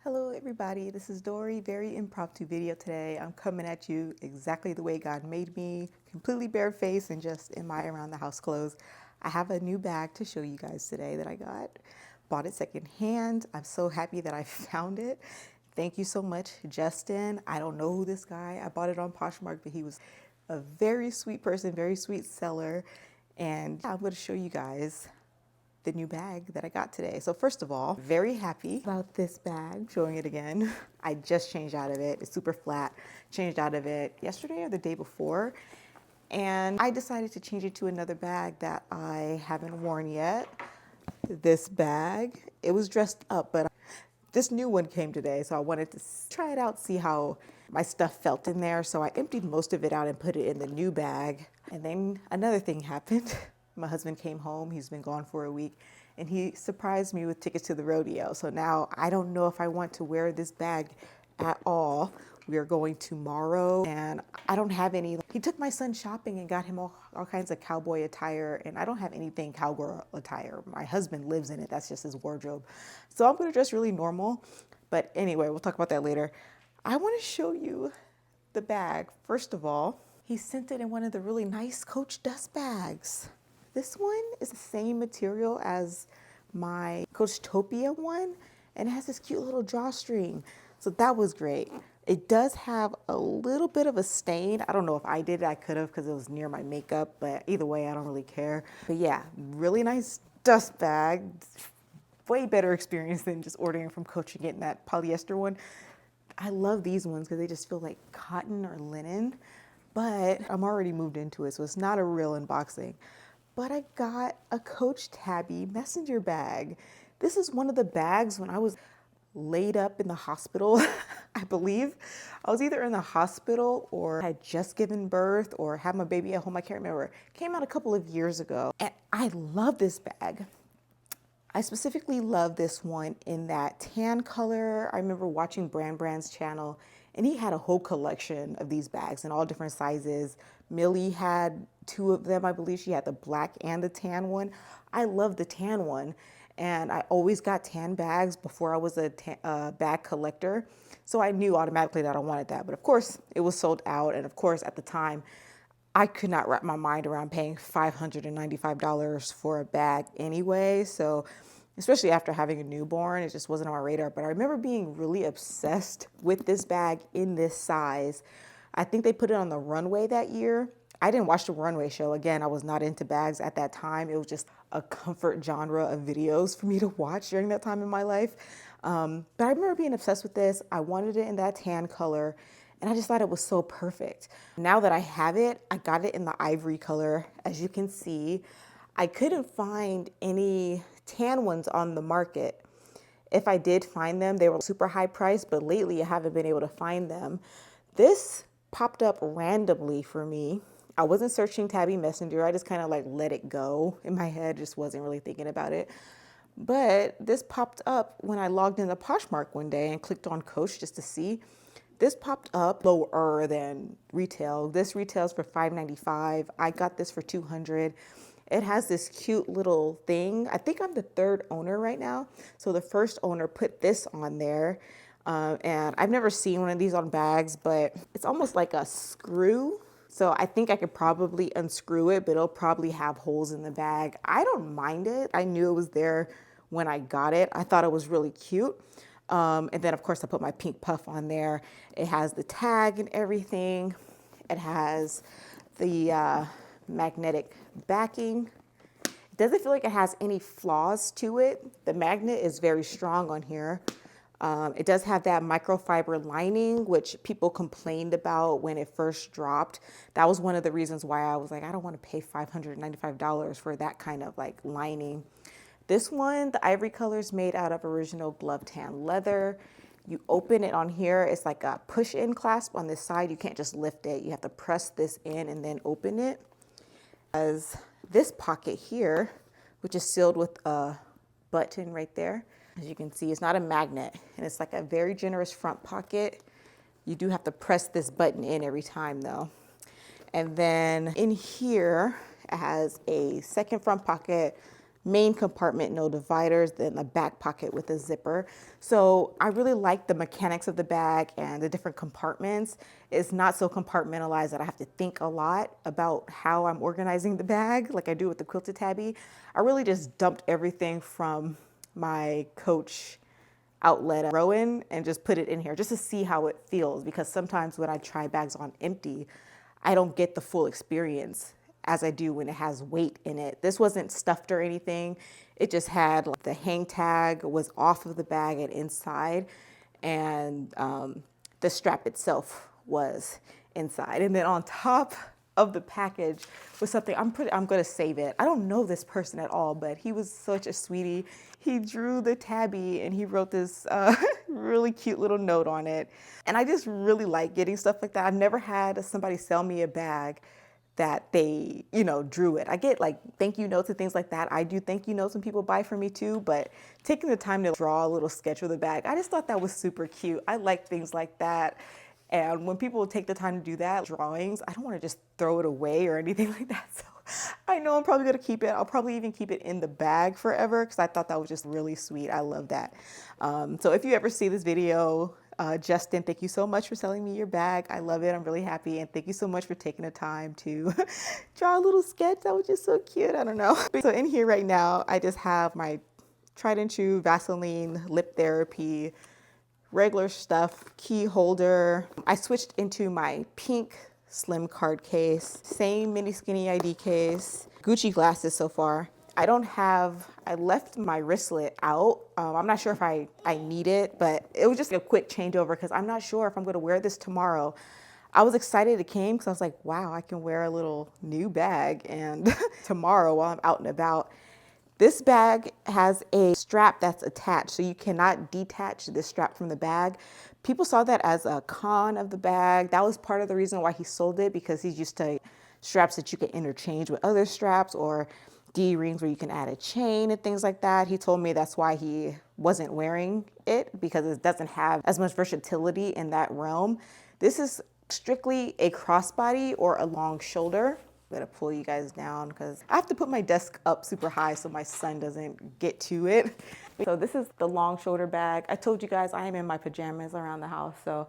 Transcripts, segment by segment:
Hello everybody, this is Dory. Very impromptu video today. I'm coming at you exactly the way God made me, completely barefaced and just in my around the house clothes. I have a new bag to show you guys today that I got. Bought it secondhand. I'm so happy that I found it. Thank you so much, Justin. I don't know who this guy. I bought it on Poshmark, but he was a very sweet person, very sweet seller. And I'm going to show you guys the new bag that I got today. So first of all, very happy about this bag, showing it again. I just changed out of it. It's super flat. Changed out of it yesterday or the day before. And I decided to change it to another bag that I haven't worn yet. This bag, it was dressed up, but this new one came today. So I wanted to try it out, see how my stuff felt in there. So I emptied most of it out and put it in the new bag. And then another thing happened. My husband came home, he's been gone for a week, and he surprised me with tickets to the rodeo. So now I don't know if I want to wear this bag at all. We are going tomorrow and I don't have any. He took my son shopping and got him all kinds of cowboy attire, and I don't have anything cowgirl attire. My husband lives in it, that's just his wardrobe. So I'm gonna dress really normal. But anyway, we'll talk about that later. I wanna show you the bag. First of all, he sent it in one of the really nice Coach dust bags. This one is the same material as my Coach Topia one, and it has this cute little drawstring. So that was great. It does have a little bit of a stain. I don't know if I did it, I could have because it was near my makeup, but either way, I don't really care. But yeah, really nice dust bag. Way better experience than just ordering from Coach and getting that polyester one. I love these ones because they just feel like cotton or linen, but I'm already moved into it, so it's not a real unboxing. But I got a Coach Tabby Messenger bag. This is one of the bags when I was laid up in the hospital, I believe. I was either in the hospital or had just given birth or had my baby at home, I can't remember. It came out a couple of years ago, and I love this bag. I specifically love this one in that tan color. I remember watching Brand's channel, and he had a whole collection of these bags in all different sizes. Millie had two of them, I believe. She had the black and the tan one. I love the tan one, and I always got tan bags before I was a bag collector. So I knew automatically that I wanted that. But of course, it was sold out, and of course, at the time, I could not wrap my mind around paying $595 for a bag anyway. So, especially after having a newborn, it just wasn't on my radar. But I remember being really obsessed with this bag in this size. I think they put it on the runway that year. I didn't watch the runway show. Again, I was not into bags at that time. It was just a comfort genre of videos for me to watch during that time in my life. But I remember being obsessed with this. I wanted it in that tan color, and I just thought it was so perfect. Now that I have it, I got it in the ivory color. As you can see, I couldn't find any tan ones on the market. If I did find them, they were super high priced, but lately I haven't been able to find them. This popped up randomly for me. I wasn't searching Tabby Messenger. I just kind of like let it go in my head, just wasn't really thinking about it. But this popped up when I logged into Poshmark one day and clicked on Coach just to see. This popped up lower than retail. This retails for $5.95. I got this for $200. It has this cute little thing. I think I'm the third owner right now. So the first owner put this on there. And I've never seen one of these on bags, but it's almost like a screw. So I think I could probably unscrew it, but it'll probably have holes in the bag. I don't mind it. I knew it was there when I got it. I thought it was really cute. And then of course I put my pink puff on there. It has the tag and everything. It has the magnetic backing. It doesn't feel like it has any flaws to it. The magnet is very strong on here. It does have that microfiber lining, which people complained about when it first dropped. That was one of the reasons why I was like, I don't want to pay $595 for that kind of like lining. This one, the ivory color, is made out of original glove tan leather. You open it on here, it's like a push-in clasp on this side. You can't just lift it. You have to press this in and then open it. As this pocket here, which is sealed with a button right there. As you can see, it's not a magnet, and it's like a very generous front pocket. You do have to press this button in every time though. And then in here, it has a second front pocket, main compartment, no dividers, then a back pocket with a zipper. So I really like the mechanics of the bag and the different compartments. It's not so compartmentalized that I have to think a lot about how I'm organizing the bag like I do with the Quilted Tabby. I really just dumped everything from my Coach outlet Rowan and just put it in here just to see how it feels, because sometimes when I try bags on empty, I don't get the full experience as I do when it has weight in it. This wasn't stuffed or anything. It just had like the hang tag was off of the bag and inside, and the strap itself was inside. And then on top of the package was something I'm going to save it. I don't know this person at all, but he was such a sweetie. He drew the tabby and he wrote this really cute little note on it. And I just really like getting stuff like that. I've never had somebody sell me a bag that they, drew it. I get like thank you notes and things like that. I do thank you notes when people buy from me too, but taking the time to draw a little sketch of the bag, I just thought that was super cute. I like things like that. And when people take the time to do that, drawings, I don't want to just throw it away or anything like that. So I know I'm probably going to keep it. I'll probably even keep it in the bag forever because I thought that was just really sweet. I love that. So if you ever see this video, Justin, thank you so much for selling me your bag. I love it. I'm really happy. And thank you so much for taking the time to draw a little sketch. That was just so cute. I don't know. So in here right now, I just have my tried and true Vaseline lip therapy, regular stuff, key holder. I switched into my pink slim card case, same mini skinny ID case, Gucci glasses so far. I left my wristlet out. I'm not sure if I need it, but it was just a quick changeover because I'm not sure if I'm going to wear this tomorrow. I was excited it came because I was like, wow, I can wear a little new bag and tomorrow while I'm out and about. This bag has a strap that's attached, so you cannot detach this strap from the bag. People saw that as a con of the bag. That was part of the reason why he sold it, because he's used to straps that you can interchange with other straps, or D-rings where you can add a chain and things like that. He told me that's why he wasn't wearing it, because it doesn't have as much versatility in that realm. This is strictly a crossbody or a long shoulder. I'm gonna pull you guys down because I have to put my desk up super high so my son doesn't get to it. So this is the long shoulder bag. I told you guys I am in my pajamas around the house. So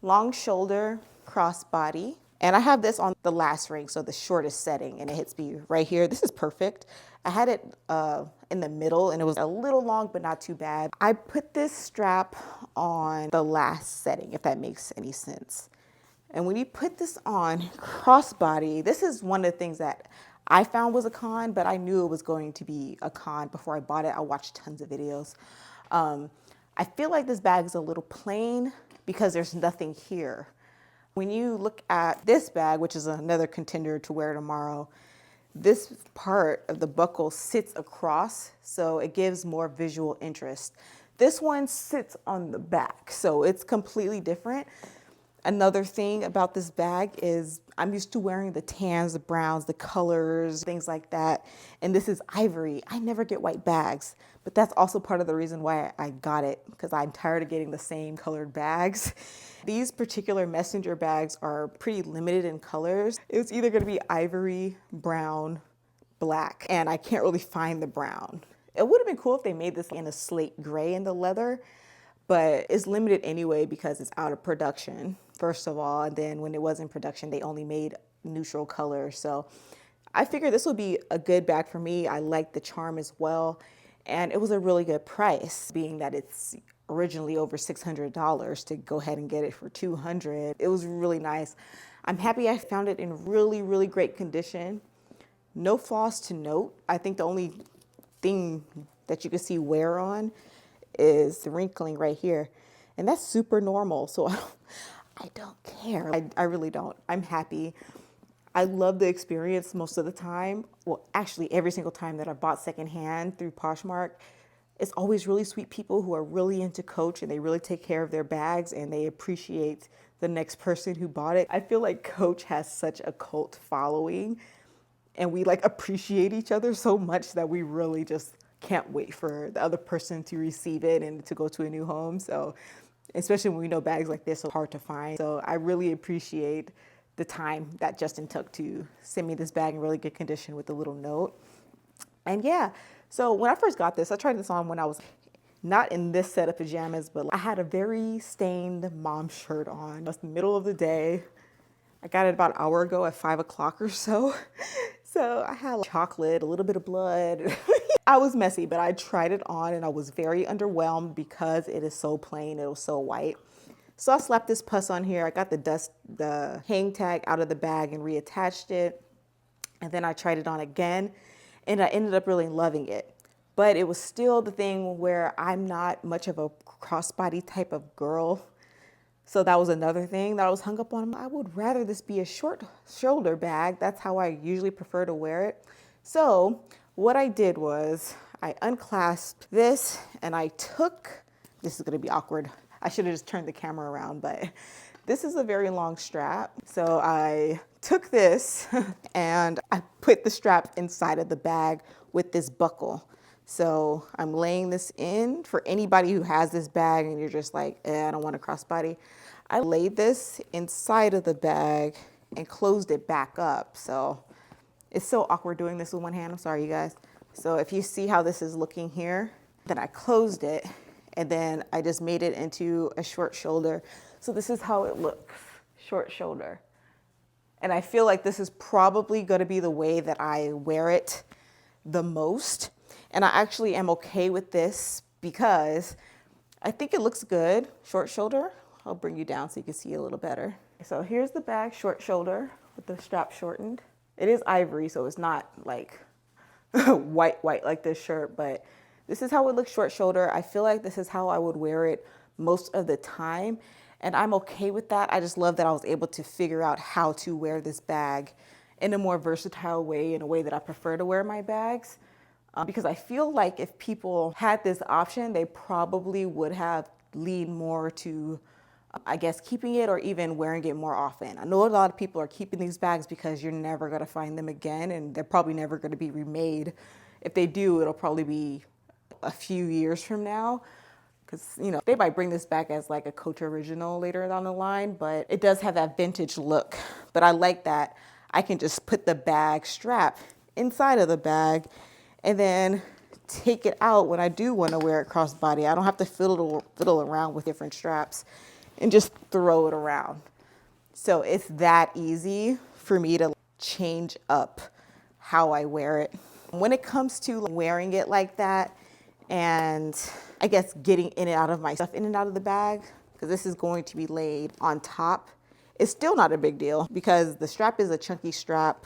long shoulder, crossbody. And I have this on the last ring, so the shortest setting, and it hits me right here. This is perfect. I had it in the middle and it was a little long, but not too bad. I put this strap on the last setting, if that makes any sense. And when you put this on crossbody, this is one of the things that I found was a con, but I knew it was going to be a con before I bought it. I watched tons of videos. I feel like this bag is a little plain because there's nothing here. When you look at this bag, which is another contender to wear tomorrow, this part of the buckle sits across, so it gives more visual interest. This one sits on the back, so it's completely different. Another thing about this bag is I'm used to wearing the tans, the browns, the colors, things like that. And this is Ivory. I never get white bags, but that's also part of the reason why I got it, because I'm tired of getting the same colored bags. These particular Messenger bags are pretty limited in colors. It's either going to be Ivory, brown, black, and I can't really find the brown. It would have been cool if they made this in a slate gray in the leather, but it's limited anyway because it's out of production, first of all. And then when it was in production, they only made neutral colors. So I figured this would be a good bag for me. I like the charm as well. And it was a really good price, being that it's originally over $600 to go ahead and get it for $200. It was really nice. I'm happy I found it in really, really great condition. No flaws to note. I think the only thing that you can see wear on is the wrinkling right here. And that's super normal. So I don't care. I really don't. I'm happy. I love the experience most of the time. Well, actually every single time that I bought secondhand through Poshmark, it's always really sweet people who are really into Coach and they really take care of their bags and they appreciate the next person who bought it. I feel like Coach has such a cult following and we like appreciate each other so much that we really just can't wait for the other person to receive it and to go to a new home. So especially when we know bags like this are hard to find. So I really appreciate the time that Justin took to send me this bag in really good condition with a little note. And yeah, So when I first got this, I tried this on when I was not in this set of pajamas, but I had a very stained mom shirt on. It was the middle of the day. I got it about an hour ago at 5 o'clock or so. So I had chocolate, a little bit of blood. I was messy, but I tried it on and I was very underwhelmed because it is so plain. It was so white. So I slapped this puss on here. I got the hang tag out of the bag and reattached it. And then I tried it on again and I ended up really loving it. But it was still the thing where I'm not much of a crossbody type of girl. So that was another thing that I was hung up on. I would rather this be a short shoulder bag. That's how I usually prefer to wear it. So what I did was I unclasped this and I took, this is gonna be awkward. I should have just turned the camera around, but this is a very long strap. So I took this and I put the strap inside of the bag with this buckle. So I'm laying this in for anybody who has this bag and you're just like, I don't want a crossbody. I laid this inside of the bag and closed it back up. So it's so awkward doing this with one hand. I'm sorry, you guys. So if you see how this is looking here, then I closed it and then I just made it into a short shoulder. So this is how it looks, short shoulder. And I feel like this is probably gonna be the way that I wear it the most. And I actually am okay with this because I think it looks good, short shoulder. I'll bring you down so you can see a little better. So here's the bag, short shoulder with the strap shortened. It is ivory, so it's not like white like this shirt, but this is how it looks short shoulder. I feel like this is how I would wear it most of the time. And I'm okay with that. I just love that I was able to figure out how to wear this bag in a more versatile way, in a way that I prefer to wear my bags. Because I feel like if people had this option, they probably would have leaned more to, I guess, keeping it or even wearing it more often. I know a lot of people are keeping these bags because you're never gonna find them again and they're probably never gonna be remade. If they do, it'll probably be a few years from now. Because, you know, they might bring this back as like a Coach original later down the line, but it does have that vintage look. But I like that I can just put the bag strap inside of the bag and then take it out when I do want to wear it crossbody. I don't have to fiddle around with different straps and just throw it around. So it's that easy for me to change up how I wear it. When it comes to wearing it like that and I guess getting in and out of my stuff in and out of the bag, because this is going to be laid on top, it's still not a big deal because the strap is a chunky strap.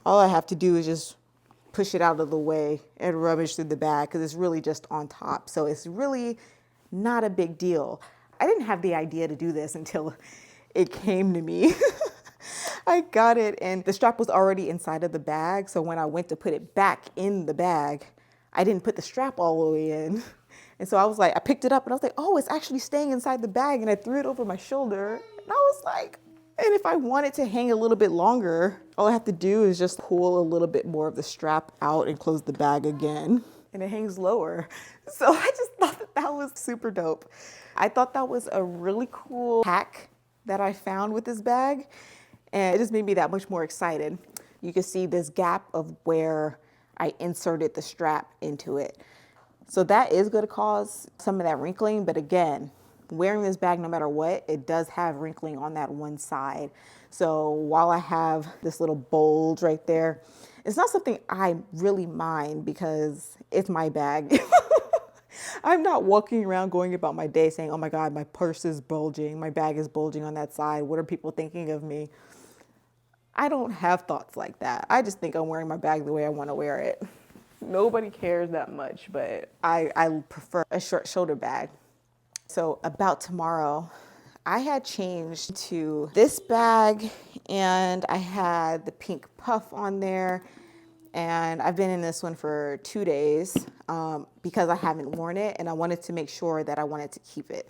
All I have to do is just push it out of the way and rummage through the bag because it's really just on top. So it's really not a big deal. I didn't have the idea to do this until it came to me. I got it and the strap was already inside of the bag. So when I went to put it back in the bag, I didn't put the strap all the way in. And so I was like, I picked it up and I was like, oh, it's actually staying inside the bag. And I threw it over my shoulder. And I was like, and if I want it to hang a little bit longer, all I have to do is just pull a little bit more of the strap out and close the bag again. And it hangs lower. So I just thought that that was super dope. I thought that was a really cool hack that I found with this bag. And it just made me that much more excited. You can see this gap of where I inserted the strap into it. So that is going to cause some of that wrinkling. But again, wearing this bag, no matter what, it does have wrinkling on that one side. So while I have this little bulge right there, it's not something I really mind because it's my bag. I'm not walking around going about my day saying, oh my God, my purse is bulging, my bag is bulging on that side. What are people thinking of me? I don't have thoughts like that. I just think I'm wearing my bag the way I want to wear it. Nobody cares that much, but I prefer a short shoulder bag. So about tomorrow, I had changed to this bag and I had the pink puff on there. And I've been in this one for 2 days because I haven't worn it and I wanted to make sure that I wanted to keep it.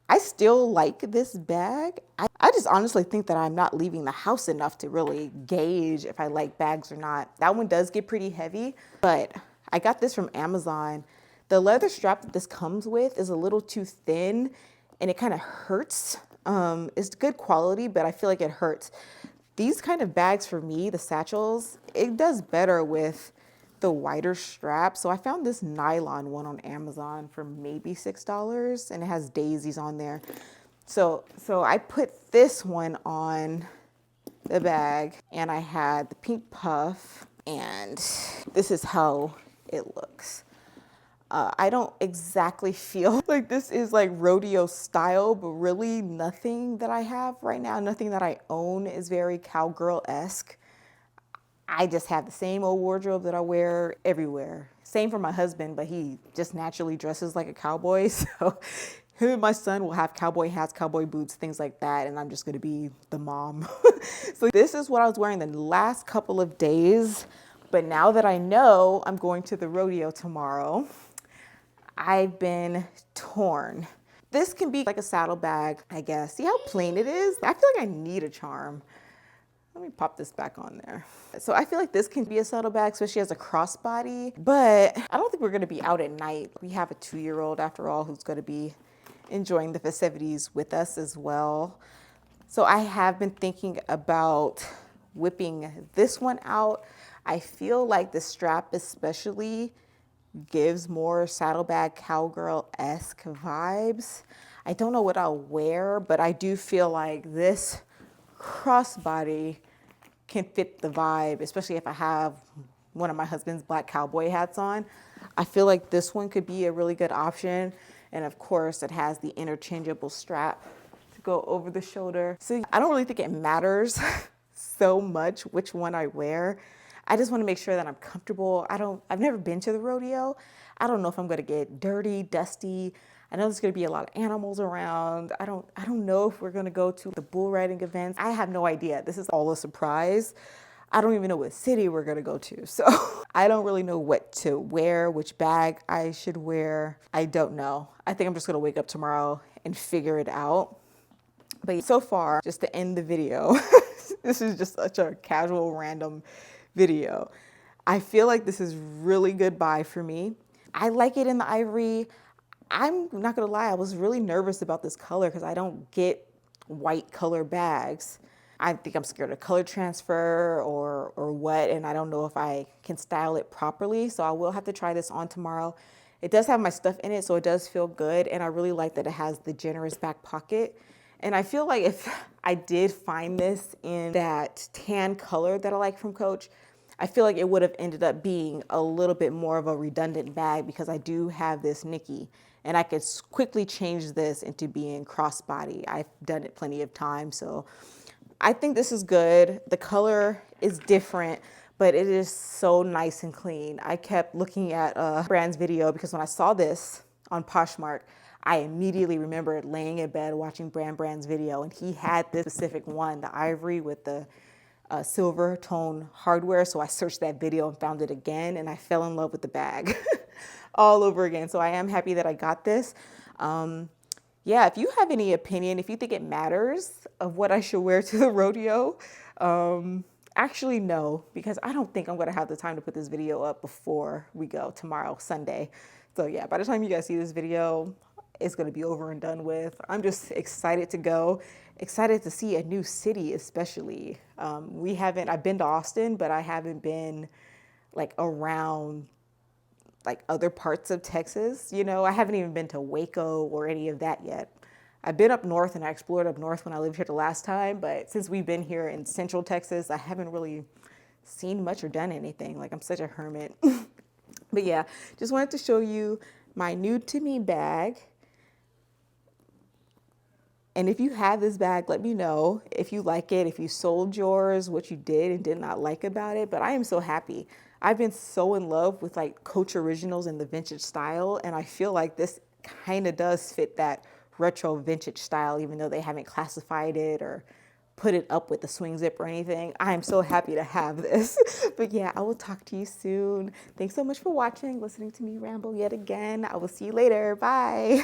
I still like this bag. I just honestly think that I'm not leaving the house enough to really gauge if I like bags or not. That one does get pretty heavy, but I got this from Amazon. The leather strap that this comes with is a little too thin and it kind of hurts. It's good quality, but I feel like it hurts. These kind of bags for me, the satchels, it does better with the wider strap. So I found this nylon one on Amazon for maybe $6, and it has daisies on there. So I put this one on the bag, and I had the pink puff, and this is how it looks. I don't exactly feel like this is like rodeo style, but really nothing that I have right now, nothing that I own is very cowgirl-esque. I just have the same old wardrobe that I wear everywhere. Same for my husband, but he just naturally dresses like a cowboy. So him and my son will have cowboy hats, cowboy boots, things like that. And I'm just gonna be the mom. So this is what I was wearing the last couple of days. But now that I know I'm going to the rodeo tomorrow, I've been torn. This can be like a saddlebag, I guess. See how plain it is? I feel like I need a charm. Let me pop this back on there. So I feel like this can be a saddlebag, especially as a crossbody, but I don't think we're gonna be out at night. We have a 2-year-old after all who's gonna be enjoying the festivities with us as well. So I have been thinking about whipping this one out. I feel like the strap especially gives more saddlebag cowgirl-esque vibes. I don't know what I'll wear, but I do feel like this crossbody can fit the vibe, especially if I have one of my husband's black cowboy hats on. I feel like this one could be a really good option. And of course, it has the interchangeable strap to go over the shoulder. So I don't really think it matters so much which one I wear. I just want to make sure that I'm comfortable. I've never been to the rodeo. I don't know if I'm going to get dirty, dusty. I know there's going to be a lot of animals around. I don't know if we're going to go to the bull riding events. I have no idea. This is all a surprise. I don't even know what city we're going to go to. So I don't really know what to wear, which bag I should wear. I don't know. I think I'm just going to wake up tomorrow and figure it out. But so far, just to end the video, this is just such a casual, random video. I feel like this is really good buy for me. I like it in the ivory. I'm not gonna lie, I was really nervous about this color because I don't get white color bags. I think I'm scared of color transfer or what, and I don't know if I can style it properly. So I will have to try this on tomorrow. It does have my stuff in it, so it does feel good. And I really like that it has the generous back pocket. And I feel like if I did find this in that tan color that I like from Coach, I feel like it would have ended up being a little bit more of a redundant bag because I do have this Nikki and I could quickly change this into being crossbody. I've done it plenty of times, so I think this is good. The color is different, but it is so nice and clean. I kept looking at Brand's video because when I saw this on Poshmark, I immediately remembered laying in bed watching Brand's video, and he had this specific one, the ivory with the silver tone hardware. So I searched that video and found it again, and I fell in love with the bag all over again. So I am happy that I got this. Yeah, if you have any opinion, if you think it matters of what I should wear to the rodeo, actually no, because I don't think I'm gonna have the time to put this video up before we go tomorrow, Sunday. So yeah, by the time you guys see this video, it's gonna be over and done with. I'm just excited to go, excited to see a new city especially. I've been to Austin, but I haven't been like around like other parts of Texas. You know, I haven't even been to Waco or any of that yet. I've been up north and I explored up north when I lived here the last time, but since we've been here in Central Texas, I haven't really seen much or done anything. Like I'm such a hermit. But yeah, just wanted to show you my new to me bag. And if you have this bag, let me know if you like it, if you sold yours, what you did and did not like about it. But I am so happy. I've been so in love with like Coach Originals and the vintage style. And I feel like this kind of does fit that retro vintage style, even though they haven't classified it or put it up with the swing zip or anything. I am so happy to have this. But yeah, I will talk to you soon. Thanks so much for watching, listening to me ramble yet again. I will see you later. Bye.